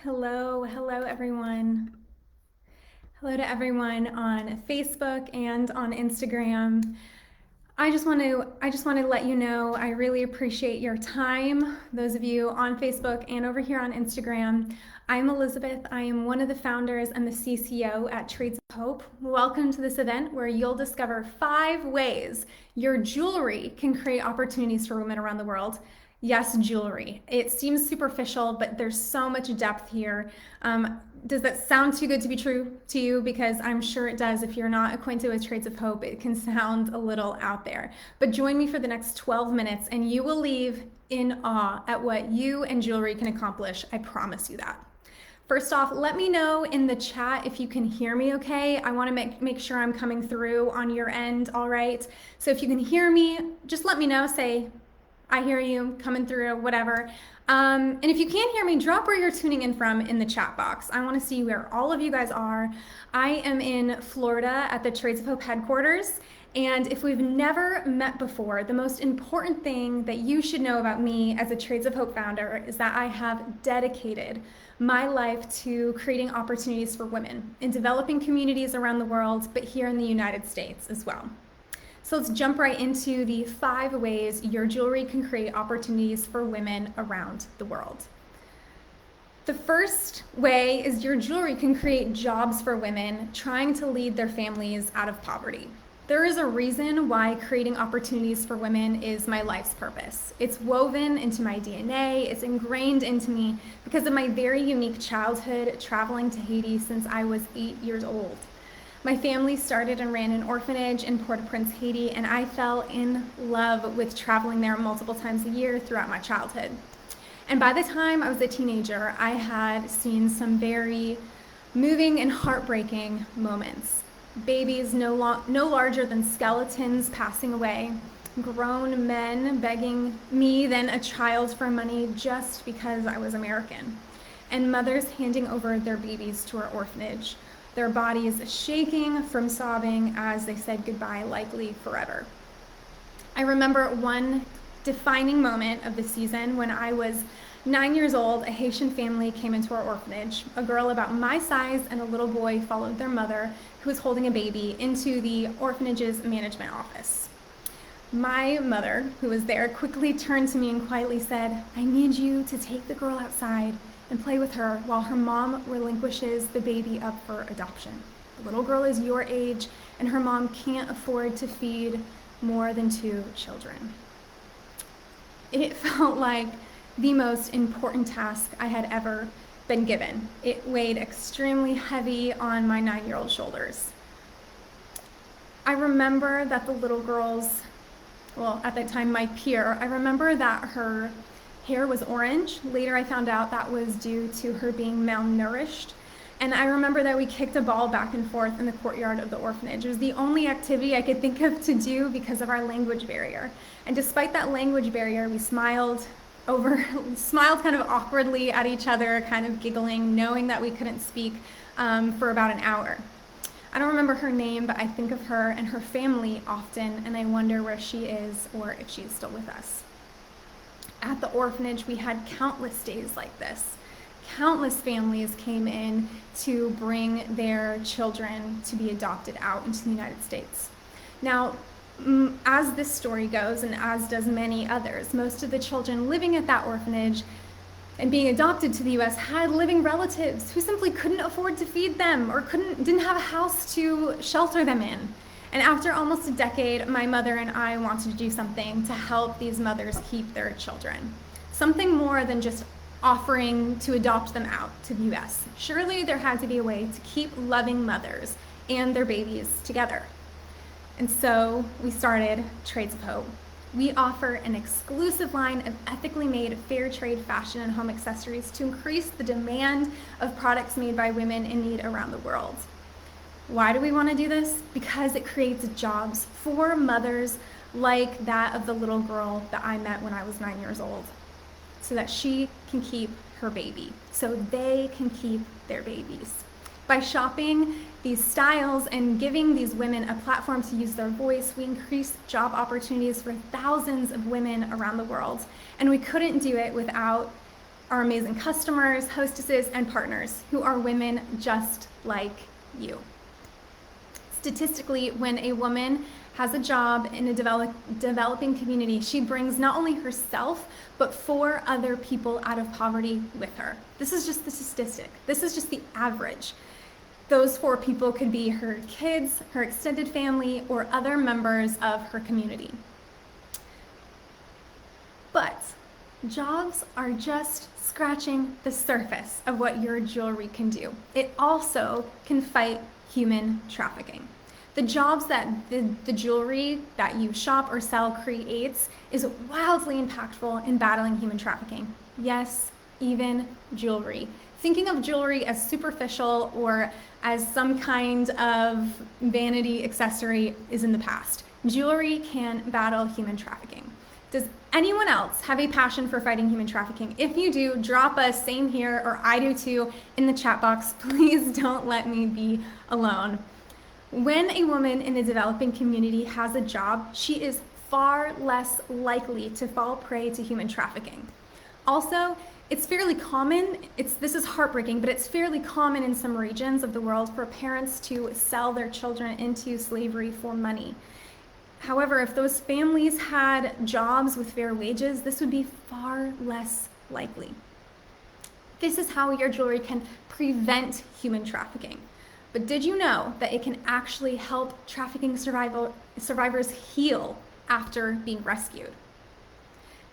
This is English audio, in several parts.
Hello everyone. Hello to everyone on Facebook and on Instagram. I just want to let you know I really appreciate your time. Those of you on Facebook and over here on Instagram. I'm Elizabeth. I am one of the founders and the CCO at Trades of Hope. Welcome to this event where you'll discover 5 ways your jewelry can create opportunities for women around the world. Yes, jewelry. It seems superficial, but there's so much depth here. Does that sound too good to be true to you? Because I'm sure it does. If you're not acquainted with Trades of Hope, it can sound a little out there. But join me for the next 12 minutes and you will leave in awe at what you and jewelry can accomplish. I promise you that. First off, let me know in the chat if you can hear me okay. I want to make sure I'm coming through on your end, all right? So if you can hear me, just let me know. Say, I hear you coming through, whatever. And if you can't hear me, drop where you're tuning in from in the chat box. I want to see where all of you guys are. I am in Florida at the Trades of Hope headquarters. And if we've never met before, the most important thing that you should know about me as a Trades of Hope founder is that I have dedicated my life to creating opportunities for women in developing communities around the world, but here in the United States as well. So let's jump right into the 5 ways your jewelry can create opportunities for women around the world. The first way is your jewelry can create jobs for women trying to lead their families out of poverty. There is a reason why creating opportunities for women is my life's purpose. It's woven into my DNA, it's ingrained into me because of my very unique childhood traveling to Haiti since I was 8 years old. My family started and ran an orphanage in Port-au-Prince, Haiti, and I fell in love with traveling there multiple times a year throughout my childhood. And by the time I was a teenager, I had seen some very moving and heartbreaking moments. Babies no larger than skeletons passing away, grown men begging me, then a child, for money just because I was American, and mothers handing over their babies to our orphanage, their bodies shaking from sobbing as they said goodbye, likely forever. I remember one defining moment of the season when I was 9 years old. A Haitian family came into our orphanage. A girl about my size and a little boy followed their mother, who was holding a baby, into the orphanage's management office. My mother, who was there, quickly turned to me and quietly said, "I need you to take the girl outside and play with her while her mom relinquishes the baby up for adoption. The little girl is your age and her mom can't afford to feed more than 2 children." It felt like the most important task I had ever been given. It weighed extremely heavy on my 9-year-old shoulders. I remember that the little girl's, well, at that time, my peer, I remember that her hair was orange. Later, I found out that was due to her being malnourished. And I remember that we kicked a ball back and forth in the courtyard of the orphanage. It was the only activity I could think of to do because of our language barrier. And despite that language barrier, we smiled kind of awkwardly at each other, kind of giggling, knowing that we couldn't speak for about an hour. I don't remember her name, but I think of her and her family often, and I wonder where she is or if she's still with us. At the orphanage, we had countless days like this. Countless families came in to bring their children to be adopted out into the United States. Now, as this story goes, and as does many others, most of the children living at that orphanage and being adopted to the US had living relatives who simply couldn't afford to feed them or didn't have a house to shelter them in. And after almost a decade, my mother and I wanted to do something to help these mothers keep their children. Something more than just offering to adopt them out to the US. Surely there had to be a way to keep loving mothers and their babies together. And so we started Trades of Hope. We offer an exclusive line of ethically made fair trade fashion and home accessories to increase the demand of products made by women in need around the world. Why do we want to do this? Because it creates jobs for mothers like that of the little girl that I met when I was 9 years old, so that she can keep her baby, so they can keep their babies. By shopping these styles and giving these women a platform to use their voice, we increase job opportunities for thousands of women around the world. And we couldn't do it without our amazing customers, hostesses, and partners who are women just like you. Statistically, when a woman has a job in a developing community, she brings not only herself, but 4 other people out of poverty with her. This is just the statistic. This is just the average. Those 4 people could be her kids, her extended family, or other members of her community. But jobs are just scratching the surface of what your jewelry can do. It also can fight human trafficking. The jobs that the jewelry that you shop or sell creates is wildly impactful in battling human trafficking. Yes, even jewelry. Thinking of jewelry as superficial or as some kind of vanity accessory is in the past. Jewelry can battle human trafficking. Does anyone else have a passion for fighting human trafficking? If you do, drop a "same here" or "I do too" in the chat box. Please don't let me be alone. When a woman in a developing community has a job, she is far less likely to fall prey to human trafficking. Also, it's fairly common, this is heartbreaking, but it's fairly common in some regions of the world for parents to sell their children into slavery for money. However, if those families had jobs with fair wages, this would be far less likely. This is how your jewelry can prevent human trafficking. But did you know that it can actually help trafficking survivors heal after being rescued?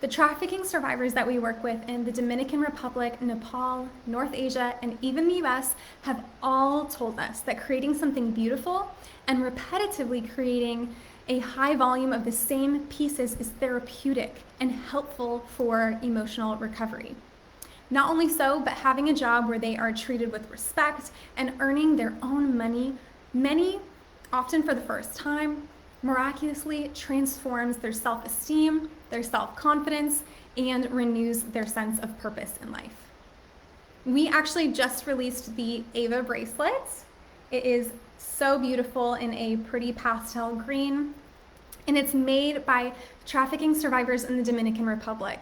The trafficking survivors that we work with in the Dominican Republic, Nepal, North Asia, and even the US have all told us that creating something beautiful and repetitively creating a high volume of the same pieces is therapeutic and helpful for emotional recovery. Not only so, but having a job where they are treated with respect and earning their own money, many, often for the first time, miraculously transforms their self-esteem, their self-confidence, and renews their sense of purpose in life. We actually just released the Ava bracelet. It is so beautiful in a pretty pastel green, and it's made by trafficking survivors in the Dominican Republic.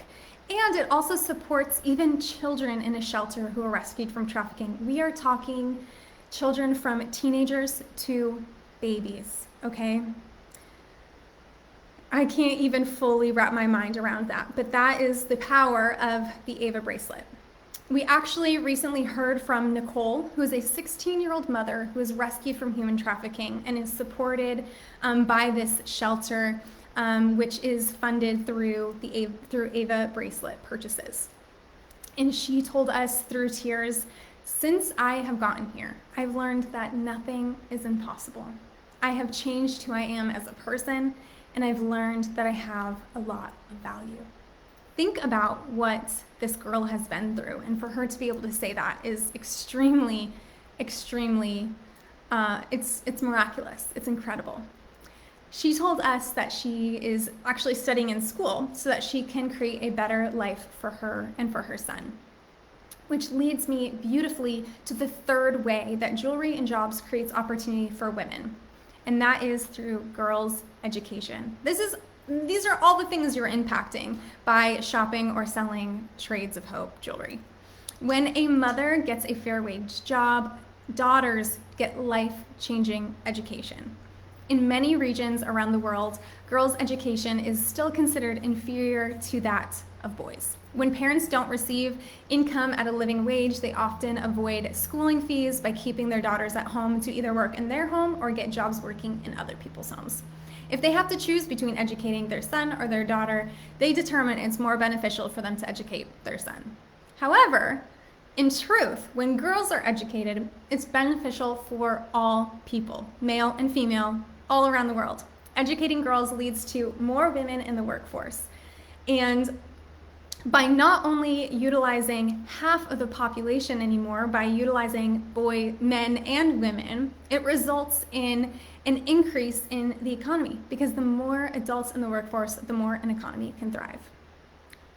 And it also supports even children in a shelter who are rescued from trafficking. We are talking children from teenagers to babies, okay? I can't even fully wrap my mind around that, but that is the power of the Ava bracelet. We actually recently heard from Nicole, who is a 16-year-old mother who was rescued from human trafficking and is supported by this shelter, which is funded through Ava bracelet purchases. And she told us through tears, "Since I have gotten here, I've learned that nothing is impossible. I have changed who I am as a person, and I've learned that I have a lot of value." Think about what this girl has been through, and for her to be able to say that is extremely, extremely, it's miraculous. It's incredible. She told us that she is actually studying in school so that she can create a better life for her and for her son. Which leads me beautifully to the third way that jewelry and jobs creates opportunity for women, and that is through girls' education. These are all the things you're impacting by shopping or selling Trades of Hope jewelry. When a mother gets a fair wage job, daughters get life-changing education. In many regions around the world, girls' education is still considered inferior to that of boys. When parents don't receive income at a living wage, they often avoid schooling fees by keeping their daughters at home to either work in their home or get jobs working in other people's homes. If they have to choose between educating their son or their daughter, they determine it's more beneficial for them to educate their son. However, in truth, when girls are educated, it's beneficial for all people, male and female, all around the world. Educating girls leads to more women in the workforce. And by not only utilizing half of the population anymore, by utilizing men and women, it results in an increase in the economy, because the more adults in the workforce, the more an economy can thrive.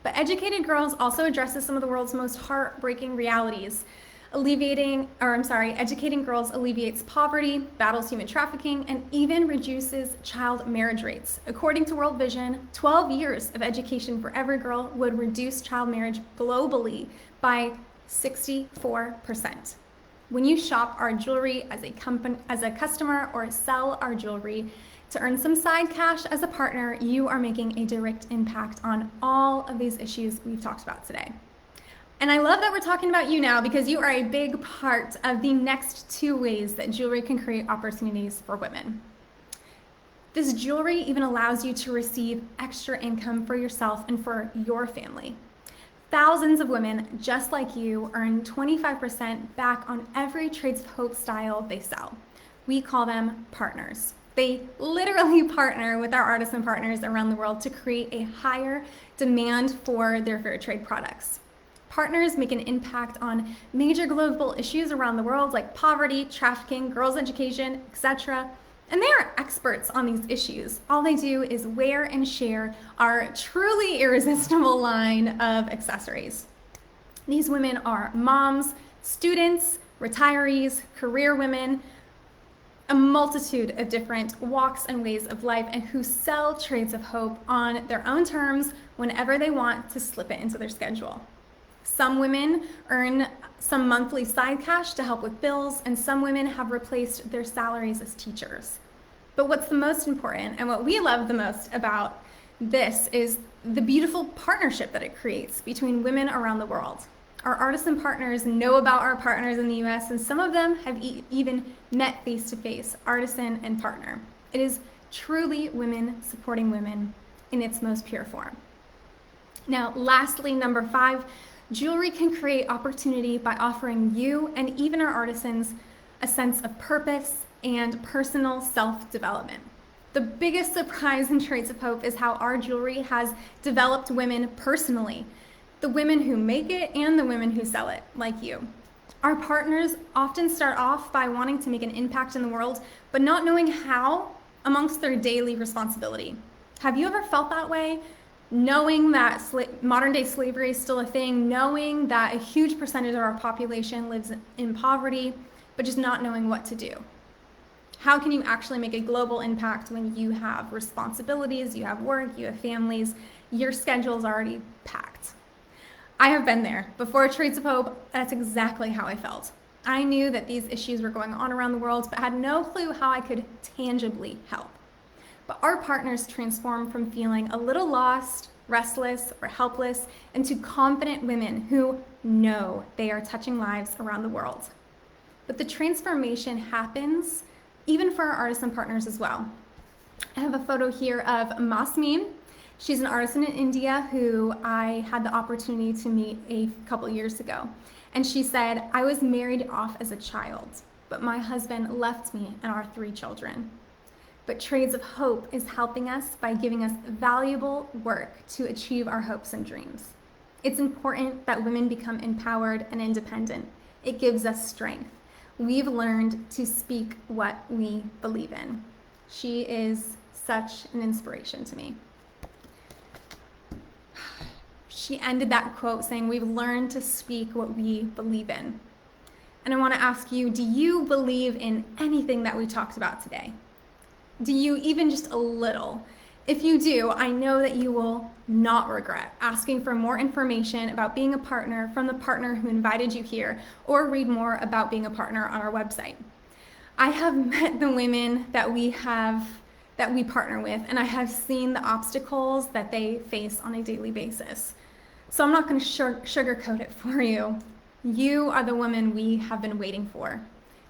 But educated girls also addresses some of the world's most heartbreaking realities. Educating girls alleviates poverty, battles human trafficking, and even reduces child marriage rates. According to World Vision, 12 years of education for every girl would reduce child marriage globally by 64%. When you shop our jewelry as a customer or sell our jewelry to earn some side cash as a partner, you are making a direct impact on all of these issues we've talked about today. And I love that we're talking about you now because you are a big part of the next 2 ways that jewelry can create opportunities for women. This jewelry even allows you to receive extra income for yourself and for your family. Thousands of women just like you earn 25% back on every Trades of Hope style they sell. We call them partners. They literally partner with our artisan partners around the world to create a higher demand for their fair trade products. Partners make an impact on major global issues around the world like poverty, trafficking, girls' education, etc. And they are experts on these issues. All they do is wear and share our truly irresistible line of accessories. These women are moms, students, retirees, career women, a multitude of different walks and ways of life, and who sell Trades of Hope on their own terms whenever they want to slip it into their schedule. Some women earn some monthly side cash to help with bills, and some women have replaced their salaries as teachers. But what's the most important and what we love the most about this is the beautiful partnership that it creates between women around the world. Our artisan partners know about our partners in the US, and some of them have even met face-to-face, artisan and partner. It is truly women supporting women in its most pure form. Now, lastly, number 5, jewelry can create opportunity by offering you and even our artisans a sense of purpose and personal self-development. The biggest surprise in Trades of Hope is how our jewelry has developed women personally, the women who make it and the women who sell it, like you. Our partners often start off by wanting to make an impact in the world, but not knowing how amongst their daily responsibility. Have you ever felt that way? Knowing that modern day slavery is still a thing, knowing that a huge percentage of our population lives in poverty, but just not knowing what to do. How can you actually make a global impact when you have responsibilities, you have work, you have families, your schedule's already packed? I have been there. Before Trades of Hope, that's exactly how I felt. I knew that these issues were going on around the world, but had no clue how I could tangibly help. But our partners transform from feeling a little lost, restless, or helpless into confident women who know they are touching lives around the world. But the transformation happens even for our artisan partners as well. I have a photo here of Masmeen. She's an artisan in India who I had the opportunity to meet a couple years ago. And she said, "I was married off as a child, but my husband left me and our 3 children. But Trades of Hope is helping us by giving us valuable work to achieve our hopes and dreams. It's important that women become empowered and independent. It gives us strength. We've learned to speak what we believe in." She is such an inspiration to me. She ended that quote saying, "We've learned to speak what we believe in." And I want to ask you, do you believe in anything that we talked about today? Do you even just a little? If you do, I know that you will not regret asking for more information about being a partner from the partner who invited you here, or read more about being a partner on our website. I have met the women that we partner with, and I have seen the obstacles that they face on a daily basis. So I'm not going to sugarcoat it for you. You are the woman we have been waiting for.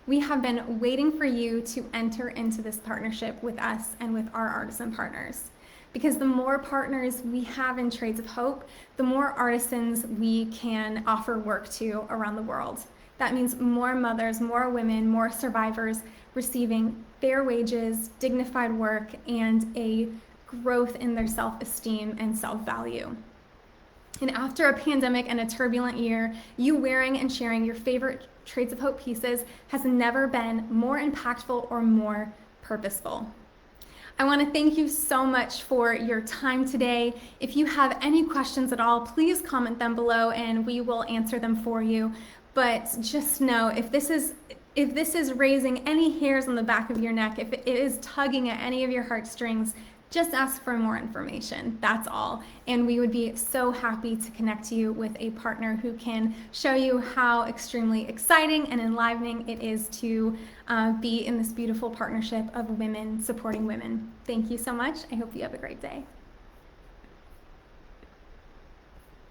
We have been waiting for you to enter into this partnership with us and with our artisan partners. Because the more partners we have in Trades of Hope, the more artisans we can offer work to around the world. That means more mothers, more women, more survivors receiving fair wages, dignified work, and a growth in their self-esteem and self-value. And after a pandemic and a turbulent year, you wearing and sharing your favorite Trades of Hope pieces has never been more impactful or more purposeful. I want to thank you so much for your time today. If you have any questions at all, please comment them below and we will answer them for you. But just know, if this is raising any hairs on the back of your neck, if it is tugging at any of your heartstrings, just ask for more information. That's all. And we would be so happy to connect you with a partner who can show you how extremely exciting and enlivening it is to be in this beautiful partnership of women supporting women. Thank you so much. I hope you have a great day.